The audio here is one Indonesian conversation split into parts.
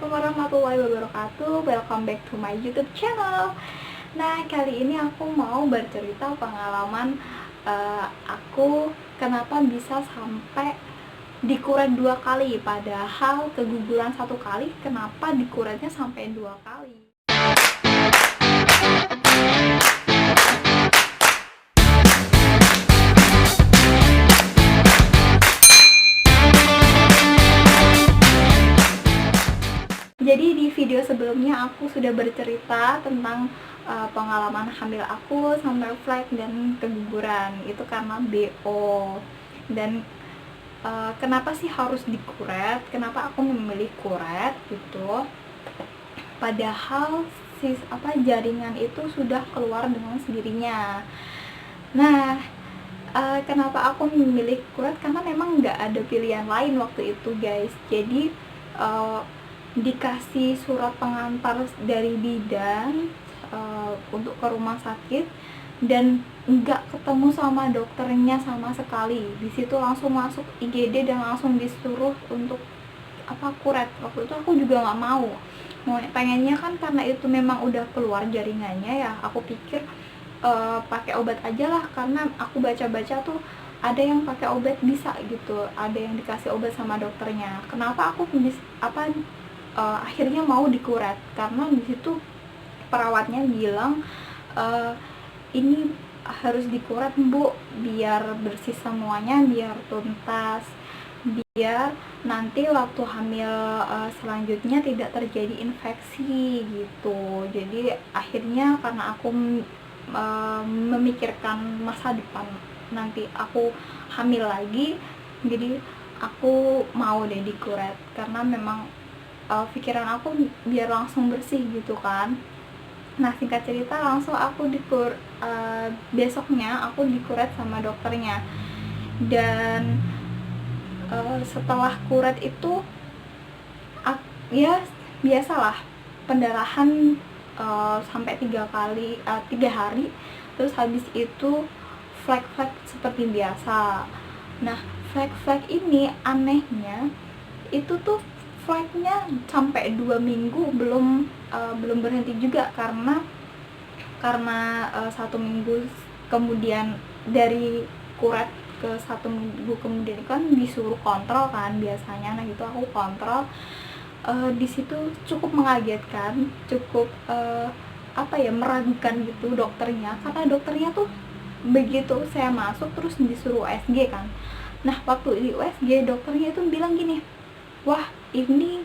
Assalamualaikum warahmatullahi wabarakatuh. Welcome back to my YouTube channel. Nah, kali ini aku mau bercerita pengalaman aku kenapa bisa sampai dikuret 2 kali, padahal keguguran 1 kali, kenapa dikuretnya sampai 2 kali. Jadi di video sebelumnya aku sudah bercerita tentang pengalaman hamil aku sampai flek dan keguguran. Itu karena BO. Dan kenapa sih harus dikuret? Kenapa aku memilih kuret gitu? Padahal jaringan itu sudah keluar dengan sendirinya. Nah, kenapa aku memilih kuret? Karena memang nggak ada pilihan lain waktu itu, guys. Jadi dikasih surat pengantar dari bidan untuk ke rumah sakit dan nggak ketemu sama dokternya sama sekali. Di situ langsung masuk IGD dan langsung disuruh untuk kuret. Waktu itu aku juga nggak mau pengennya kan, karena itu memang udah keluar jaringannya ya. Aku pikir pakai obat aja lah, karena aku baca-baca tuh ada yang pakai obat bisa gitu, ada yang dikasih obat sama dokternya. Kenapa aku akhirnya mau dikuret? Karena di situ perawatnya bilang ini harus dikuret, Bu, biar bersih semuanya, biar tuntas, biar nanti waktu hamil selanjutnya tidak terjadi infeksi gitu. Jadi akhirnya karena aku memikirkan masa depan nanti aku hamil lagi, jadi aku mau deh dikuret, karena memang pikiran aku biar langsung bersih gitu kan. Nah, singkat cerita langsung aku besoknya aku dikuret sama dokternya. Dan setelah kuret itu ya biasalah pendarahan sampai 3 hari, terus habis itu flek-flek seperti biasa. Nah, flek-flek ini anehnya itu tuh fleknya sampai 2 minggu belum berhenti juga, karena 1 minggu kemudian dari kuret ke 1 minggu kemudian kan disuruh kontrol kan biasanya. Nah, itu aku kontrol. Di situ cukup mengagetkan, cukup meragukan gitu dokternya, karena dokternya tuh begitu saya masuk terus disuruh USG kan. Nah, waktu di USG dokternya itu bilang gini, wah, ini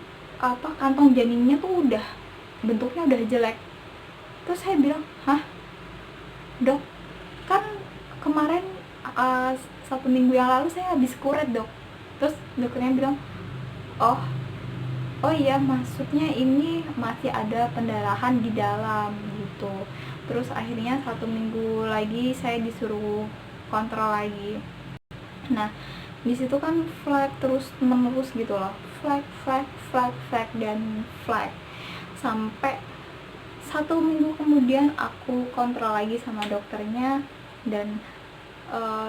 kantong janinnya tuh bentuknya udah jelek. Terus saya bilang, hah, Dok, kan kemarin 1 minggu yang lalu saya habis kuret, Dok. Terus dokternya bilang, oh iya, maksudnya ini masih ada pendarahan di dalam gitu. Terus akhirnya 1 minggu lagi saya disuruh kontrol lagi. Nah, di situ kan flek terus menerus gitu loh, flek dan flek, sampai 1 minggu kemudian aku kontrol lagi sama dokternya. Dan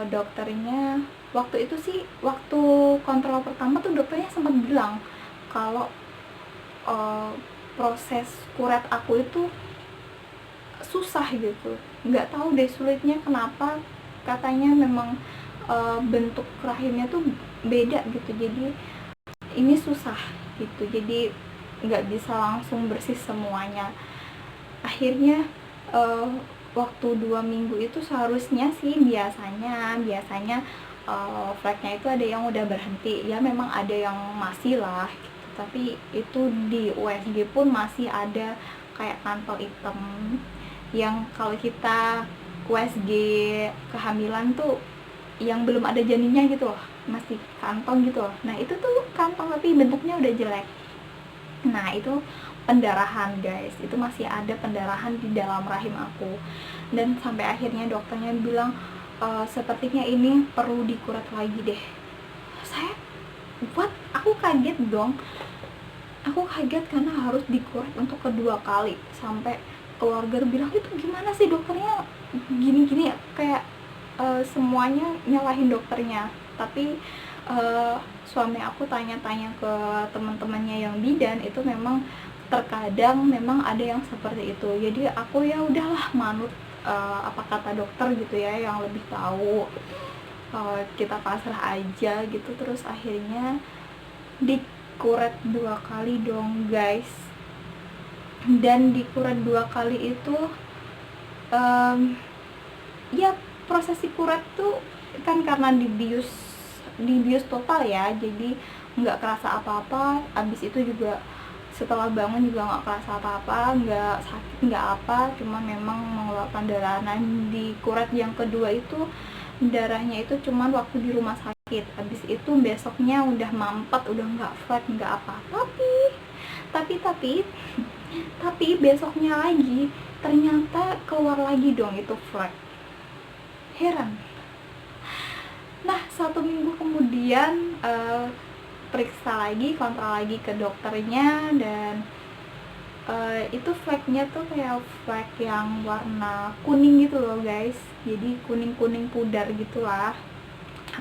dokternya waktu itu sih, waktu kontrol pertama tuh dokternya sempat bilang kalau proses kuret aku itu susah gitu, nggak tahu deh sulitnya kenapa, katanya memang bentuk rahimnya tuh beda gitu, jadi ini susah gitu, jadi nggak bisa langsung bersih semuanya. Akhirnya waktu 2 minggu itu seharusnya sih biasanya fleknya itu ada yang udah berhenti ya, memang ada yang masih lah gitu. Tapi itu di USG pun masih ada kayak kantong hitam yang kalau kita USG kehamilan tuh yang belum ada janinnya gitu loh, masih kantong gitu loh. Nah, itu tuh kantong tapi bentuknya udah jelek. Nah, itu pendarahan, guys, itu masih ada pendarahan di dalam rahim aku. Dan sampai akhirnya dokternya bilang sepertinya ini perlu dikuret lagi deh. Saya aku kaget dong, aku kaget karena harus dikuret untuk kedua kali. Sampai keluarga bilang, itu gimana sih dokternya gini-gini ya, kayak semuanya nyalahin dokternya. Tapi suami aku tanya-tanya ke teman-temannya yang bidan, itu memang terkadang memang ada yang seperti itu. Jadi aku ya udahlah manut apa kata dokter gitu ya, yang lebih tahu. Kita pasrah aja gitu. Terus akhirnya dikuret 2 kali dong guys, dan dikuret 2 kali itu ya prosesi kuret tuh kan karena dibius total ya, jadi nggak kerasa apa-apa. Abis itu juga setelah bangun juga nggak kerasa apa-apa, nggak sakit nggak apa, cuma memang mengeluarkan darah. Nah di kuret yang kedua itu darahnya itu cuman waktu di rumah sakit, abis itu besoknya udah mampet, udah nggak flat nggak apa. Tapi besoknya lagi ternyata keluar lagi dong itu flat. Heran. Nah 1 minggu kemudian periksa lagi, kontrol lagi ke dokternya, dan itu flagnya tuh kayak flag yang warna kuning gitu loh guys, jadi kuning-kuning pudar gitulah.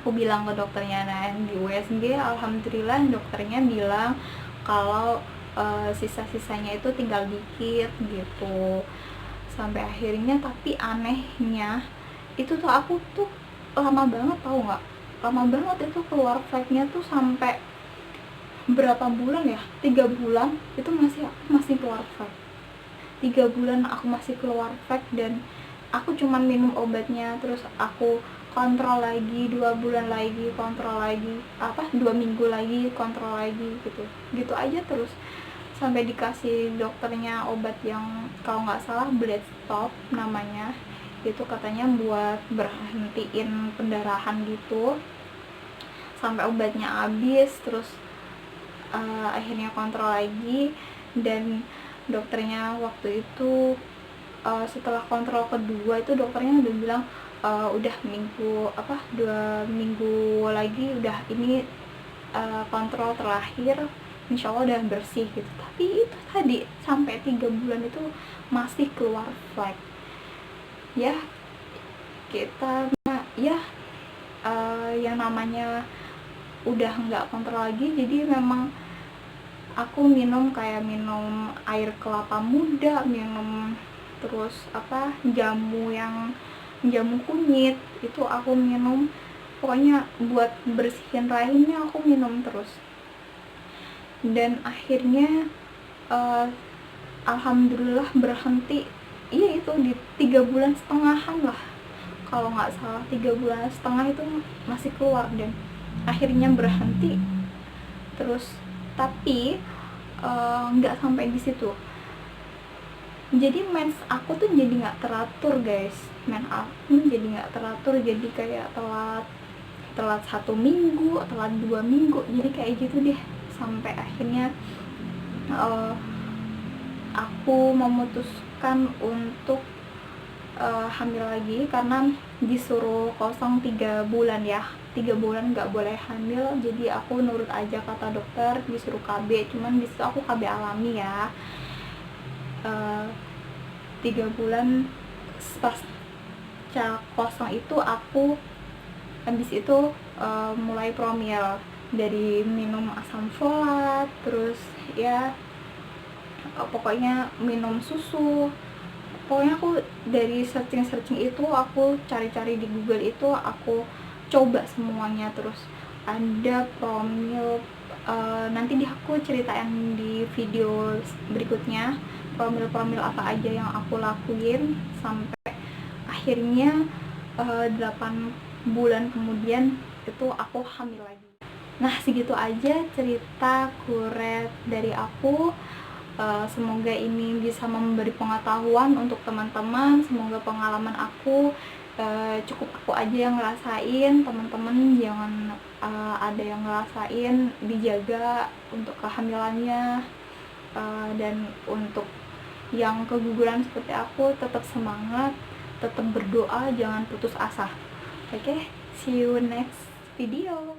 Aku bilang ke dokternya, nah di USG alhamdulillah dokternya bilang kalau sisa-sisanya itu tinggal dikit gitu. Sampai akhirnya, tapi anehnya itu tuh aku tuh lama banget, tahu nggak, lama banget itu keluar flagnya tuh sampai berapa bulan ya, 3 bulan itu masih keluar flag. 3 bulan aku masih keluar flag, dan aku cuman minum obatnya, terus aku kontrol lagi 2 bulan lagi, kontrol lagi 2 minggu lagi, kontrol lagi, gitu aja terus sampai dikasih dokternya obat yang kalau nggak salah blood stop namanya, itu katanya buat berhentiin pendarahan gitu, sampai obatnya habis. Terus akhirnya kontrol lagi, dan dokternya waktu itu setelah kontrol kedua itu dokternya udah bilang udah 2 minggu lagi udah ini kontrol terakhir, insya Allah udah bersih gitu. Tapi itu tadi sampai 3 bulan itu masih keluar flag ya. Kita ya yang namanya udah nggak kontrol lagi, jadi memang aku minum air kelapa muda, minum terus jamu kunyit itu aku minum, pokoknya buat bersihin rahimnya aku minum terus. Dan akhirnya alhamdulillah berhenti, iya itu di 3,5 bulan lah kalau nggak salah, 3,5 bulan itu masih keluar, dan akhirnya berhenti. Terus tapi nggak sampai di situ, jadi mens aku tuh jadi nggak teratur guys, mens aku jadi nggak teratur, jadi kayak telat 1 minggu, telat 2 minggu, jadi kayak gitu deh. Sampai akhirnya aku memutuskan untuk hamil lagi, karena disuruh kosong 3 bulan ya, 3 bulan nggak boleh hamil. Jadi aku nurut aja kata dokter, disuruh KB, cuman disitu aku KB alami ya. 3 bulan pas kosong itu aku habis itu mulai promil, dari minum asam folat, terus ya pokoknya minum susu. Pokoknya aku dari searching itu, aku cari-cari di Google itu, aku coba semuanya. Terus ada promil, nanti aku ceritain di video berikutnya promil apa aja yang aku lakuin, sampai akhirnya 8 bulan kemudian itu aku hamil lagi. Nah segitu aja cerita kuret dari aku. Semoga ini bisa memberi pengetahuan untuk teman-teman. Semoga pengalaman aku cukup aku aja yang ngerasain, teman-teman jangan ada yang ngerasain, dijaga untuk kehamilannya. Dan untuk yang keguguran seperti aku, tetap semangat, tetap berdoa, jangan putus asa. Oke, see you next video.